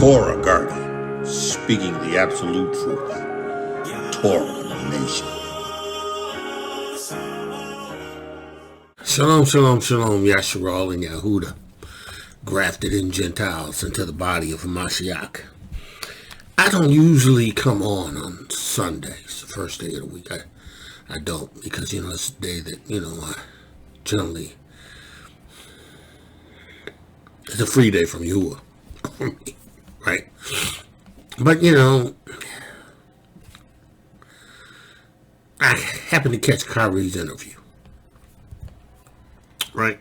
ToRaH Guardian, speaking the absolute truth. ToRaH Nation. Shalom, shalom, shalom, Yashar and Yahudah, grafted in Gentiles into the body of Mashiach. I don't usually come on Sundays, the first day of the week. I don't, because, it's a day that, I generally, it's a free day from Yahudah, right? But, I happened to catch Kiries' interview, right?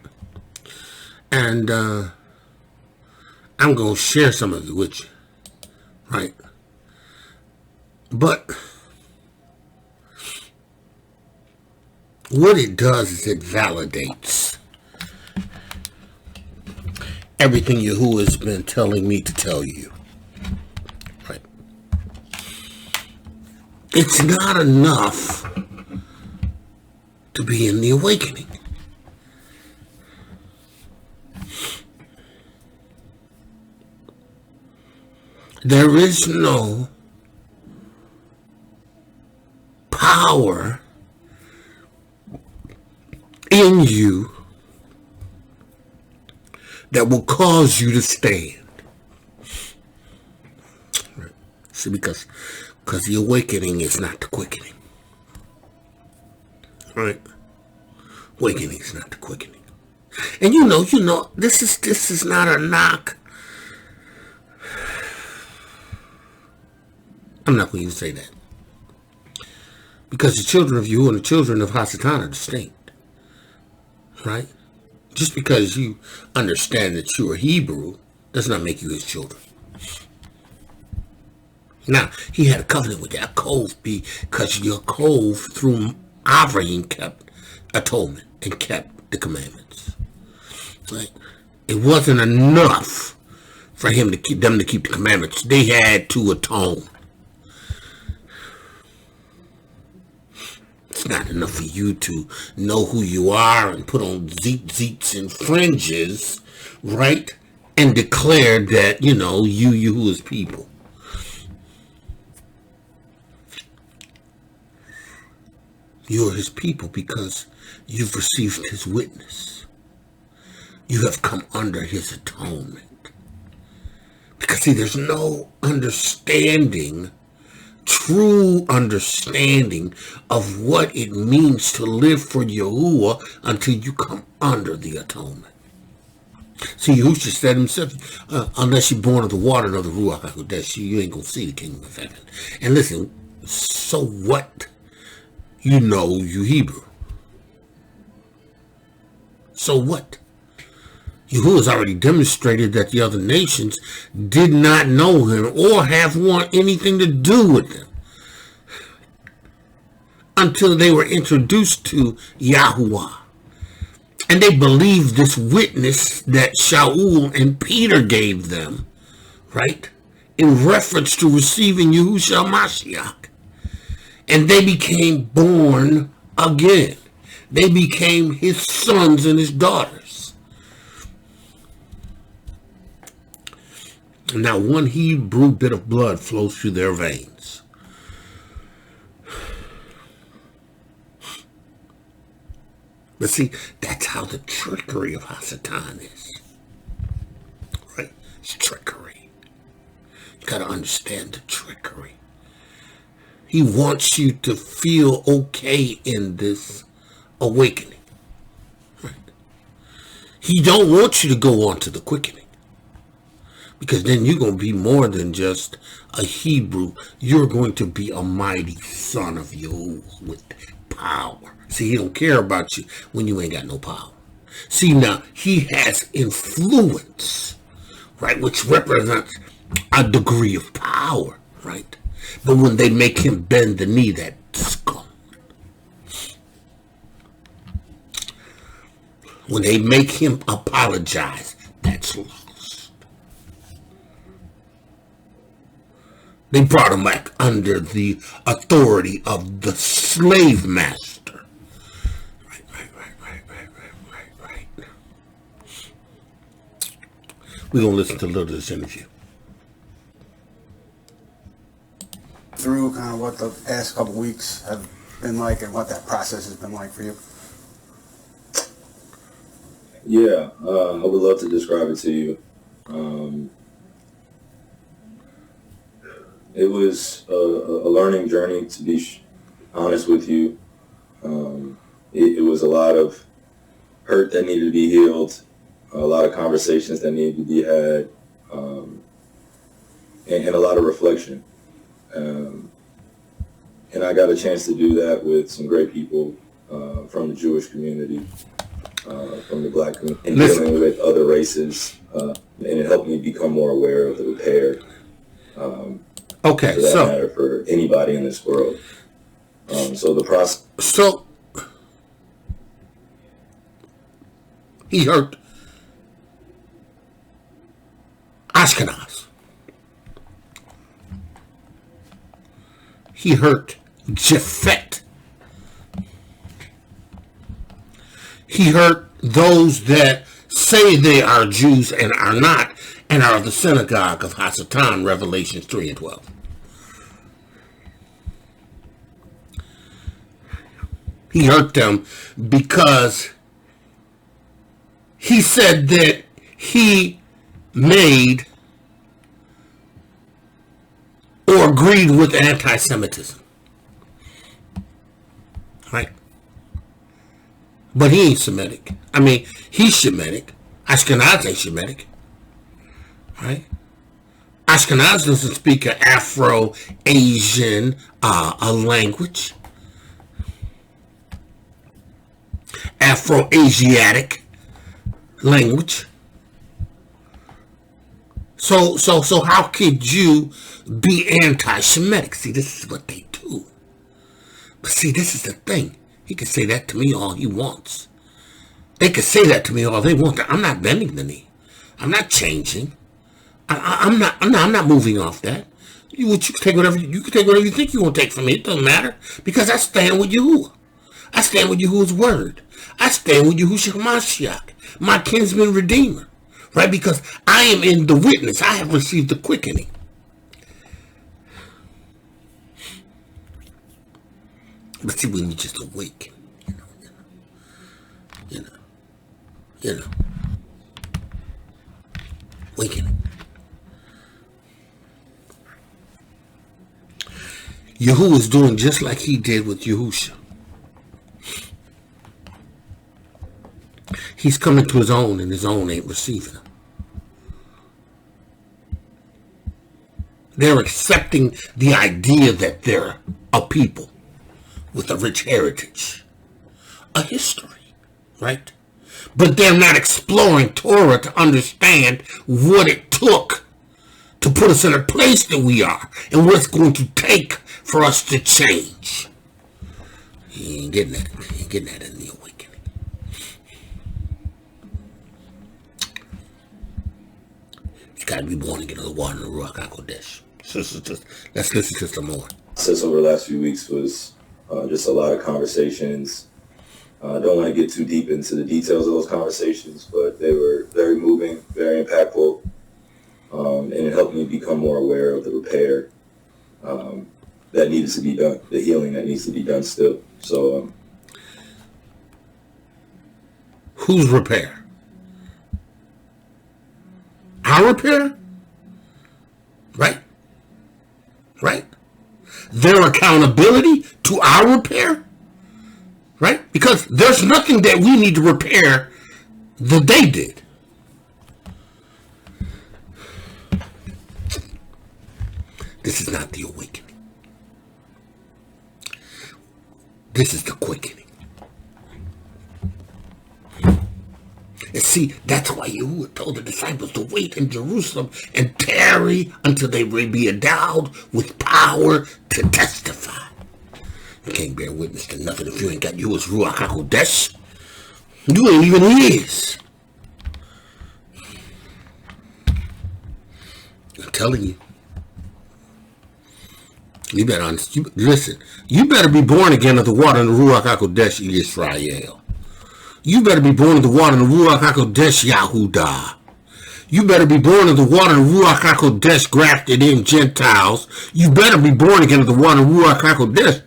And I'm going to share some of it with you, right? But what it does is it validates everything Yahudah has been telling me to tell you, right? It's not enough to be in the awakening. There is no power in you that will cause you to stand. Right. See, because the awakening is not the quickening. Right? Awakening is not the quickening. And this is not a knock. I'm not going to say that. Because the children of you and the children of Hasatan are distinct. Right? Just because you understand that you are Hebrew does not make you his children. Now, he had a covenant with Yaakov because Yaakov, through Avraham, kept atonement and kept the commandments. Right? It wasn't enough for them to keep the commandments. They had to atone. It's not enough for you to know who you are and put on zeets and fringes, right? And declare that, you his people. You are his people because you've received his witness. You have come under his atonement. Because, see, there's no true understanding of what it means to live for Yahuwah until you come under the atonement. See, Yahusha said himself, unless you're born of the water and of the RUACH, you ain't going to see the kingdom of heaven. And listen, so what? You Hebrew. So what? Yahuwah has already demonstrated that the other nations did not know him or want anything to do with him until they were introduced to Yahuwah. And they believed this witness that Shaul and Peter gave them, right, in reference to receiving Yahushua Mashiach. And they became born again. They became his sons and his daughters. And now one Hebrew bit of blood flows through their veins. But see, that's how the trickery of Hasatan is. Right? It's trickery. You got to understand the trickery. He wants you to feel okay in this awakening. Right? He don't want you to go on to the quickening. Because then you're going to be more than just a Hebrew. You're going to be a mighty son of Yahuwah with power. See, he don't care about you when you ain't got no power. See, now, he has influence, right, which represents a degree of power, right? But when they make him bend the knee, that's gone. When they make him apologize, that's lost. They brought him back under the authority of the slave master. Right. We're going to listen to a little of this interview. Through kind of what the past couple weeks have been like and what that process has been like for you. Yeah, I would love to describe it to you. It was a learning journey, to be honest with you. It was a lot of hurt that needed to be healed, a lot of conversations that needed to be had, and a lot of reflection. And I got a chance to do that with some great people from the Jewish community, from the Black community, and dealing with other races. And it helped me become more aware of the repair. Okay, for that matter, for anybody in this world. So the process. So he hurt Ashkenaz. He hurt Japhet. He hurt those that say they are Jews and are not, and are the synagogue of Hasatan, Revelations 3 and 12. He hurt them because he said that he made or agreed with anti-Semitism. Right? But he ain't Semitic. I mean, he's Shemitic. Ashkenaz ain't Shemitic. Right? Ashkenaz doesn't speak an Afro-Asian language. Afro-Asiatic language. So how could you be anti-Shemitic? See, this is what they do. But see, this is the thing. He can say that to me all he wants. They can say that to me all they want. I'm not bending the knee. I'm not changing. I'm not moving off that. You can take whatever you think you want to take from me. It doesn't matter, because I stand with Yahuwah. I stand with Yahuwah's word. I stand with YAHUSHA HaMashiach, my kinsman redeemer. Right? Because I am in the witness. I have received the quickening. But see, when you just awaken, you know, awakening. Yahuwah is doing just like he did with Yahusha. He's coming to his own, and his own ain't receiving him. They're accepting the idea that they're a people with a rich heritage, a history, right? But they're not exploring ToRaH to understand what it took to put us in a place that we are, and what it's going to take for us to change. He ain't getting that. He ain't getting that in the awakening. You gotta be born again of the water and the RUACH HaKodesh. Let's listen to some more. Since over the last few weeks was just a lot of conversations. I don't want to get too deep into the details of those conversations, but they were very moving, very impactful, and it helped me become more aware of the repair that needs to be done, the healing that needs to be done still. So, whose repair? Our repair? Right? Right? Their accountability to our repair? Right? Because there's nothing that we need to repair that they did. This is not the awakening. This is the quickening. And see, that's why Yahuwah told the disciples to wait in Jerusalem and tarry until they may be endowed with power to testify. You can't bear witness to nothing if you ain't got Yahuwah's RUACH HaKodesh. You ain't even his. I'm telling you. You better listen. You better be born again of the water and the RUACH HaKodesh, Israel. You better be born of the water and the RUACH HaKodesh, Yahudah. You better be born of the water of Ruach HaKodesh, grafted in Gentiles. You better be born again of the water of Ruach HaKodesh.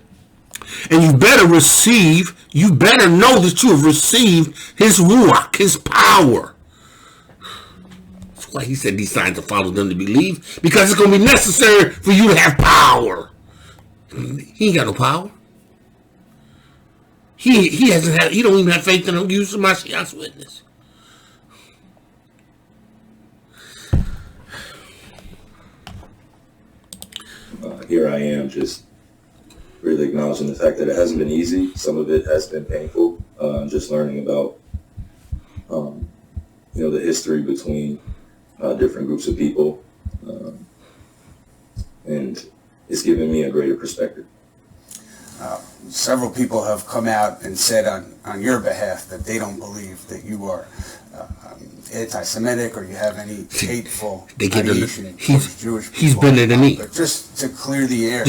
And you better know that you have received his Ruach, his power. That's why he said these signs will follow them to believe, because it's going to be necessary for you to have power. He ain't got no power. He don't even have faith in Yahushua Mashiach's witness. Here I am, just really acknowledging the fact that it hasn't been easy. Some of it has been painful. Just learning about, the history between different groups of people, and it's given me a greater perspective. Several people have come out and said on your behalf that they don't believe that you are anti-Semitic or you have any hateful ideation towards Jewish people. He's been in the knee. But just to clear the air.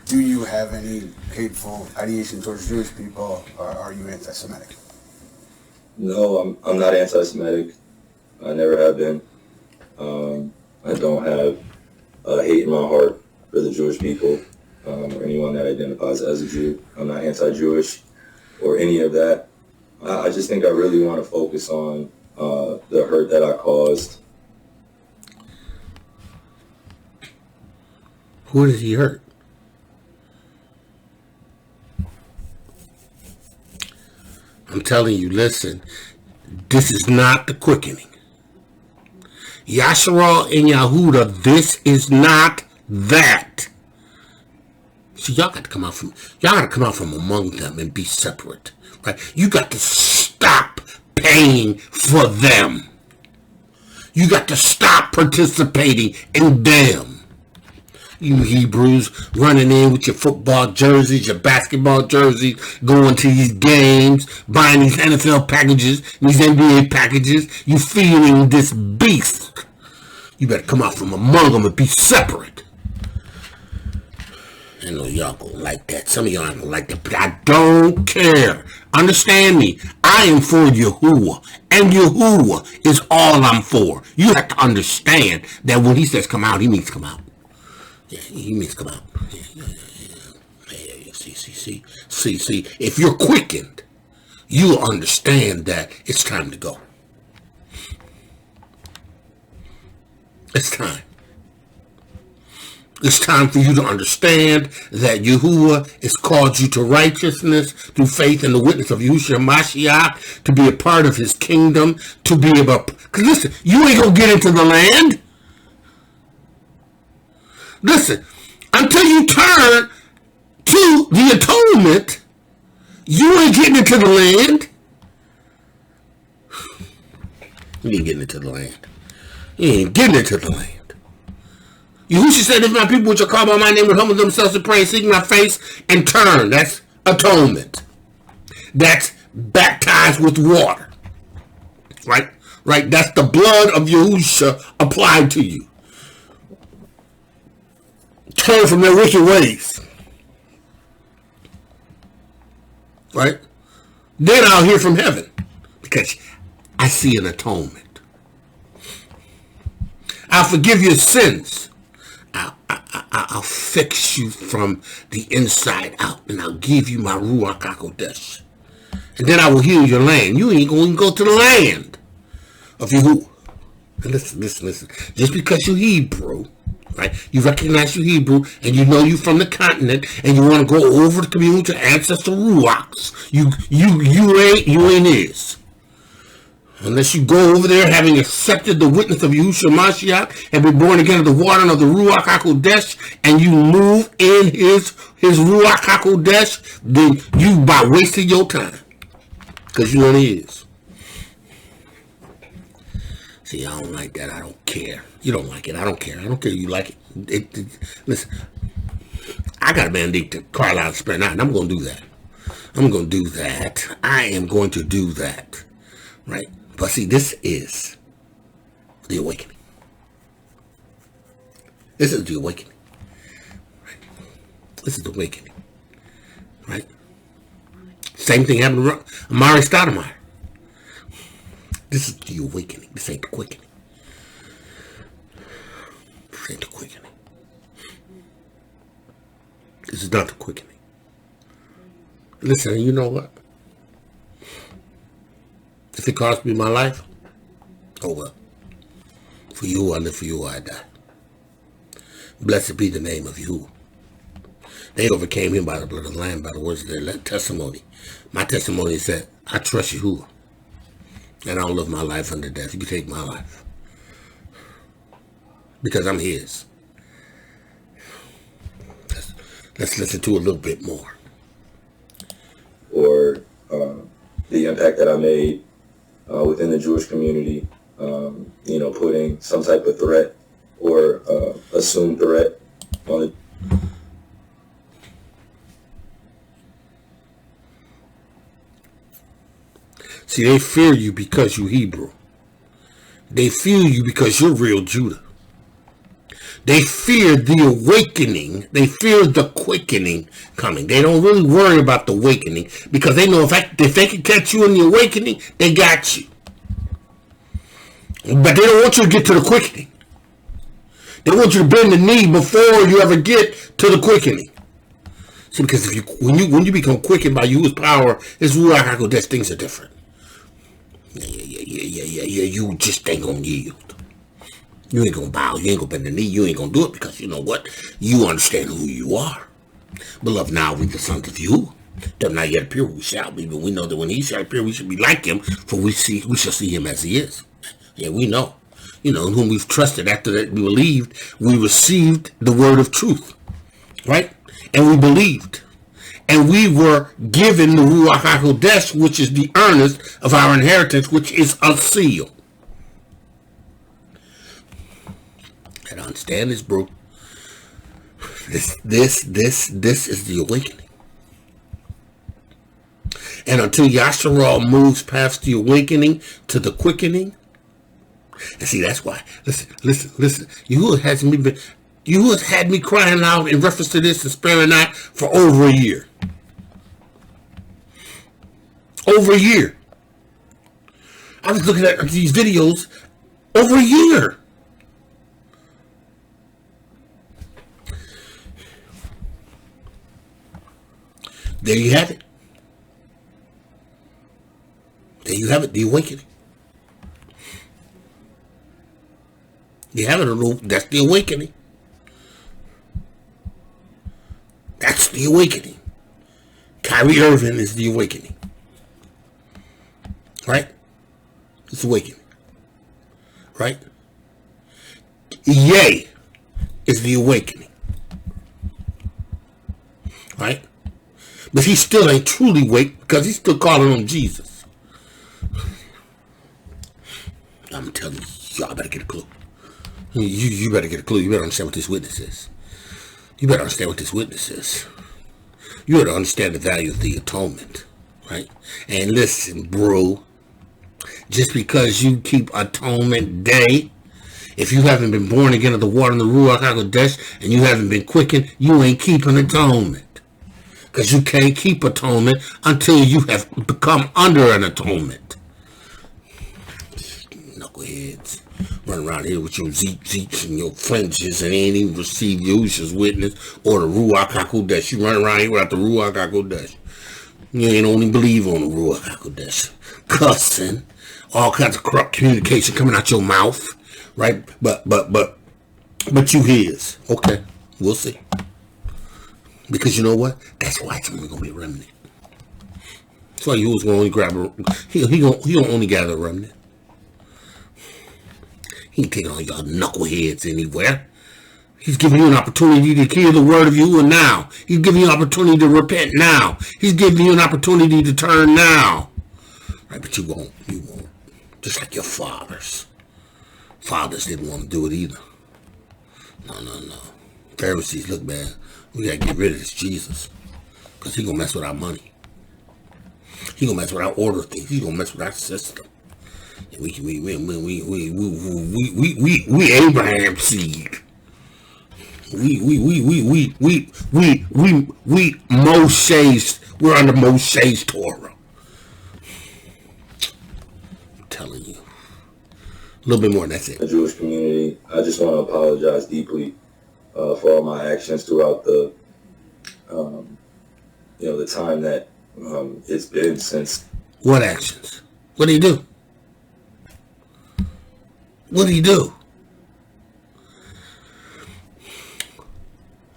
Do you have any hateful ideation towards Jewish people, or are you anti-Semitic? No, I'm not anti-Semitic. I never have been. I don't have hate in my heart for the Jewish people or anyone that identifies as a Jew. I'm not anti-Jewish or any of that. I just think I really want to focus on the hurt that I caused. Who did he hurt? I'm telling you, listen, this is not the quickening. Yashar and Yahudah, this is not that. See, y'all got to come out from among them and be separate. Right? You got to stop paying for them. You got to stop participating in them. You Hebrews running in with your football jerseys, your basketball jerseys, going to these games, buying these NFL packages, these NBA packages. You feeding this beast. You better come out from among them and be separate. I know y'all gonna like that. Some of y'all ain't gonna like that, but I don't care. Understand me. I am for Yahuwah, and Yahuwah is all I'm for. You have to understand that when he says come out, he means come out. Yeah, he means come out. Yeah. See. If you're quickened, you'll understand that it's time to go. It's time. It's time for you to understand that Yahuwah has called you to righteousness through faith in the witness of Yahushua Mashiach, to be a part of his kingdom, to be able... Because listen, you ain't going to get into the land. Listen, until you turn to the atonement, you ain't getting into the land. You ain't getting into the land. You ain't getting into the land. Yahushua said, if my people which are called by my name would humble themselves and pray, seek my face, and turn. That's atonement. That's baptized with water. Right? That's the blood of Yahushua applied to you. Turn from their wicked ways. Right? Then I'll hear from heaven. Because I see an atonement. I'll forgive your sins. I'll fix you from the inside out, and I'll give you my Ruach HaKodesh. And then I will heal your land. You ain't going to go to the land of Yahuwah. And listen. Just because you're Hebrew, right? You recognize you're Hebrew, and you know you from the continent, and you want to go over to commune with your ancestor RUACH'S. You ain't his. Unless you go over there having accepted the witness of Yahushua Mashiach and been born again of the water and of the Ruach HaKodesh, and you move in his Ruach HaKodesh, then you about wasting your time. Because you ain't his. See, I don't like that. I don't care. You don't like it. I don't care. I don't care you like it. Listen, I got a mandate to cry out and spare not, and I'm going to do that. I am going to do that. Right? But see, this is the awakening. This is the awakening. Right? This is the awakening. Right? Same thing happened to Amari Stoudemire. This is the awakening. This ain't the quickening. This ain't the quickening. This is not the quickening. Listen, you know what? If it cost me my life, oh well. For you I live, for you I die. Blessed be the name of Yahudah. They overcame him by the blood of the Lamb, by the words of their testimony. My testimony said, I trust Yahudah. And I don't live my life under death. You can take my life. Because I'm his. Let's listen to a little bit more. Or the impact that I made within the Jewish community, putting some type of threat or assumed threat on it. See, they fear you because you Hebrew. They fear you because you're real Judah. They fear the awakening. They fear the quickening coming. They don't really worry about the awakening because they know if they can catch you in the awakening, they got you. But they don't want you to get to the quickening. They want you to bend the knee before you ever get to the quickening. See, because when you become quickened by Yahuwah's power, it's RUACH HaKodesh, things are different. Yeah, you just ain't gonna yield. You ain't gonna bow, you ain't gonna bend the knee, you ain't gonna do it because you know what? You understand who you are. Beloved, now we the sons of Yahudah. Does not yet appear we shall be, but we know that when he shall appear, we shall be like him, for we shall see him as he is. Yeah, we know. In whom we've trusted after that we believed, we received the word of truth. Right? And we believed. And we were given the RUACH HaKodesh, which is the earnest of our inheritance, which is a seal. And understand this, bro. This is the awakening. And until Yashar moves past the awakening to the quickening, and see, that's why. Listen. Yahudah had me crying out in reference to this and sparing not for over a year. Over a year. I was looking at these videos over a year. There you have it. There you have it, the awakening. You have it, that's the awakening. That's the awakening. Kyrie Irving is the awakening. Right? It's awakening. Right? Yay is the awakening. Right? But he still ain't truly awake because he's still calling on Jesus. I'm telling you, y'all better get a clue. You better get a clue. You better understand what this witness is. You better understand what this witness is. You better understand the value of the atonement. Right? And listen, bro. Just because you keep atonement day, if you haven't been born again of the water and the RUACH HaKodesh, and you haven't been quickened, you ain't keeping atonement. Because you can't keep atonement until you have become under an atonement. Knuckleheads. Run around here with your zeets and your flinches and ain't even receive Yahusha's witness or the RUACH HaKodesh. You run around here without the RUACH HaKodesh. You ain't only believe on the RUACH HaKodesh. Cussing. All kinds of corrupt communication coming out your mouth. Right? But you his. Okay. We'll see. Because you know what? That's why it's only going to be a remnant. That's why Yahuwah's going to only grab a... He gonna only gather a remnant. He ain't taking all y'all knuckleheads anywhere. He's giving you an opportunity to hear the word of Yahuwah now. He's giving you an opportunity to repent now. He's giving you an opportunity to turn now. Right, but you won't. You won't. Just like your fathers. Fathers didn't want to do it either. No. Pharisees, look, man, we got to get rid of this Jesus. Because he's going to mess with our money. He's going to mess with our order things. He's going to mess with our system. We Abraham's seed. We Moshe's. We're under Moshe's ToRaH. I'm telling you. A little bit more, that's it. The Jewish community. I just want to apologize deeply for all my actions throughout the, the time that it's been since. What actions? What did he do? What did he do?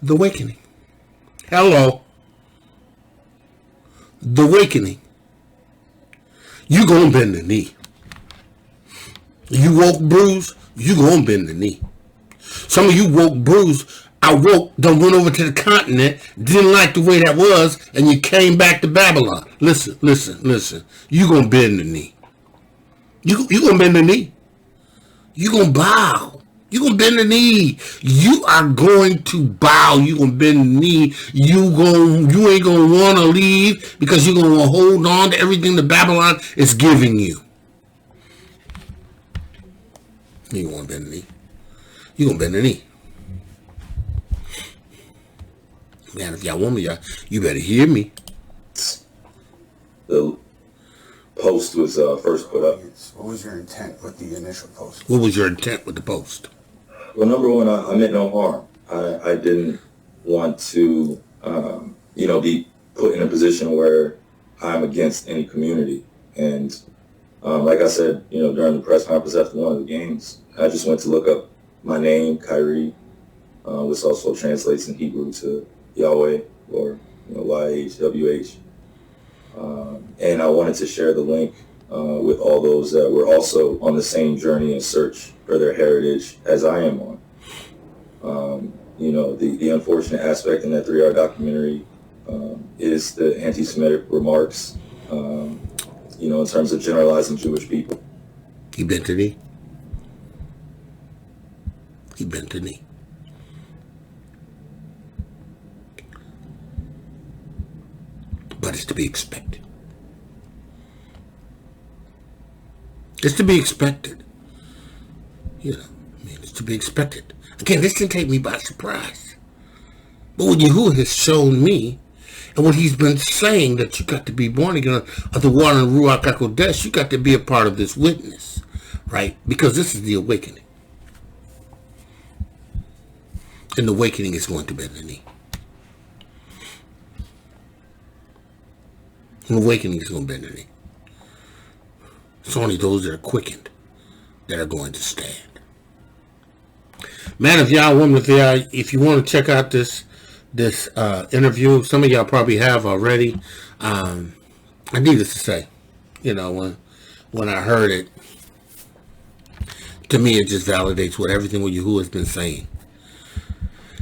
The awakening. Hello. The awakening. You gonna bend the knee. You woke bruised, you gonna bend the knee. Some of you woke bruised, I woke, done went over to the continent, didn't like the way that was, and you came back to Babylon. Listen. You gonna bend the knee. You gonna bend the knee. You gonna bow. You gonna bend the knee. You are going to bow. You gonna bend the knee. You ain't gonna want to leave because you're gonna hold on to everything that Babylon is giving you. You gonna bend the knee. You gonna bend the knee. Man, if y'all want me, you better hear me. The post was first put up. What was your intent with the initial post? What was your intent with the post? Well, number one, I meant no harm. I didn't want to, be put in a position where I'm against any community. And like I said, during the press conference after one of the games, I just went to look up my name, Kyrie, which also translates in Hebrew to Yahweh or YAHWH. And I wanted to share the link with all those that were also on the same journey and search for their heritage as I am on. The unfortunate aspect in that 3-hour documentary is the anti-Semitic remarks, in terms of generalizing Jewish people. He bent the knee. He bent the knee. But it's to be expected. It's to be expected. It's to be expected. Again, this didn't take me by surprise. But what Yahuwah has shown me, and what he's been saying, that you got to be born again of the water and RUACH HaKodesh, you got to be a part of this witness, right? Because this is the awakening. And the awakening is going to bend the knee. And the awakening is going to bend the knee. It's only those that are quickened that are going to stand. Man of Yah, woman of Yah, if you want to check out this interview, some of y'all probably have already. I needless to say, when I heard it, to me it just validates everything what Yahuwah has been saying.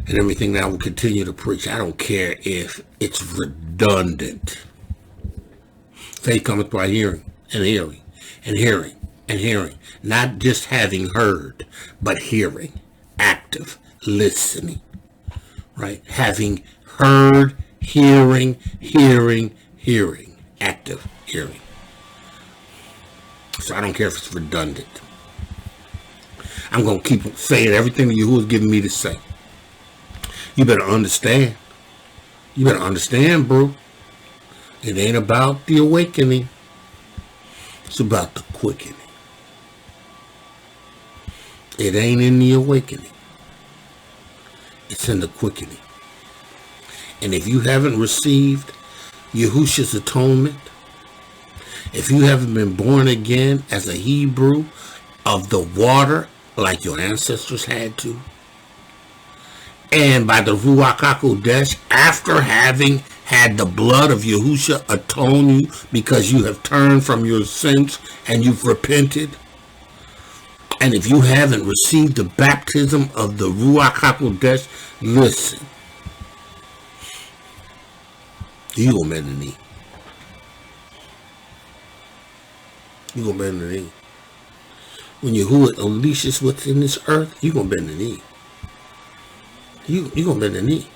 And everything that I will continue to preach. I don't care if it's redundant. Faith cometh by hearing, and hearing, and hearing, and hearing. Not just having heard, but hearing. Active listening. Right? Having heard, hearing. Active hearing. So I don't care if it's redundant. I'm going to keep saying everything that Yahuwah is giving me to say. You better understand. You better understand, bro. It ain't about the awakening. It's about the quickening. It ain't in the awakening. It's in the quickening. And if you haven't received Yahusha's atonement, if you haven't been born again as a Hebrew of the water like your ancestors had to, and by the RUACH HaKodesh, after having had the blood of Yahusha atone you because you have turned from your sins and you've repented, and if you haven't received the baptism of the RUACH HaKodesh, listen, you gonna bend the knee. You gonna bend the knee. When Yahuwah unleashes what's in this earth, you gonna bend the knee. You gonna bend the knee.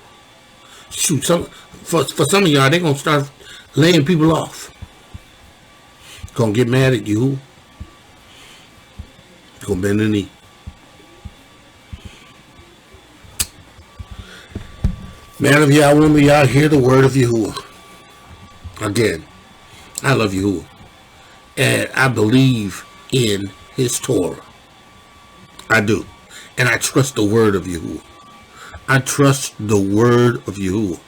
Shoot, for some of y'all, they gonna start laying people off. Gonna get mad at you. You gonna bend the knee. Man of Yah, woman of Yah, hear the word of Yahuwah. Again, I love Yahuwah. And I believe in his ToRaH. I do. And I trust the word of Yahuwah. I trust the word of Yahuwah.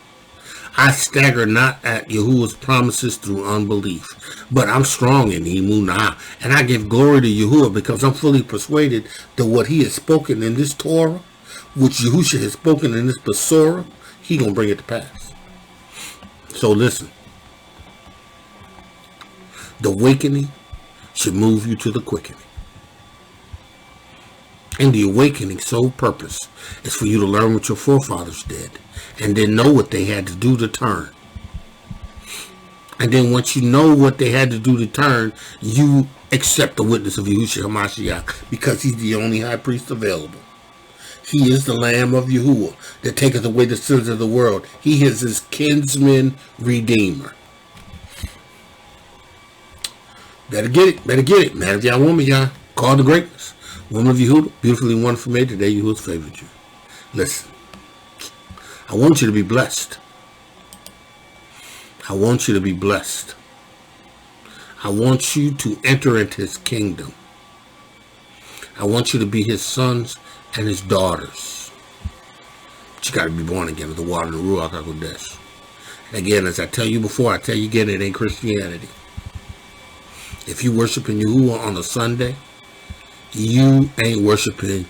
I stagger not at Yahuwah's promises through unbelief, but I'm strong in Emunah, and I give glory to Yahuwah because I'm fully persuaded that what he has spoken in this Torah, which YAHUSHA has spoken in this Besorah, he gonna bring it to pass. So listen, the awakening should move you to the quickening. And the awakening's sole purpose is for you to learn what your forefathers did and then know what they had to do to turn. And then once you know what they had to do to turn, you accept the witness of Yahushua HaMashiach because he's the only high priest available. He is the Lamb of Yahuwah that taketh away the sins of the world. He is his kinsman redeemer. Better get it. Better get it. Man of Yah, woman Yah, called to greatness. Woman of Yahudah, beautifully wonderful made today. Yahuwah's favored you. Listen, I want you to be blessed. I want you to be blessed. I want you to enter into his kingdom. I want you to be his sons and his daughters. But you got to be born again of the water and the RUACH HaKodesh. And again, as I tell you before, I tell you again, it ain't Christianity. If you worshiping Yahuwah on a Sunday, you ain't worshiping.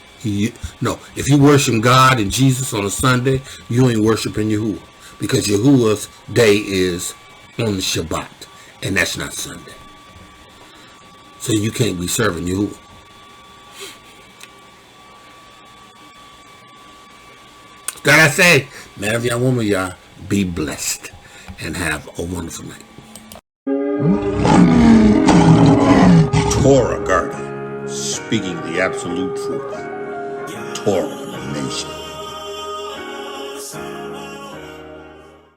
No, if you worship God and Jesus on a Sunday, you ain't worshiping Yahuwah. Because Yahuwah's day is on the Shabbat. And that's not Sunday. So you can't be serving Yahuwah. God, I say, man of Yah, woman Yah, be blessed and have a wonderful night. ToRaH Guardian, speaking the absolute truth. ToRaH Nation.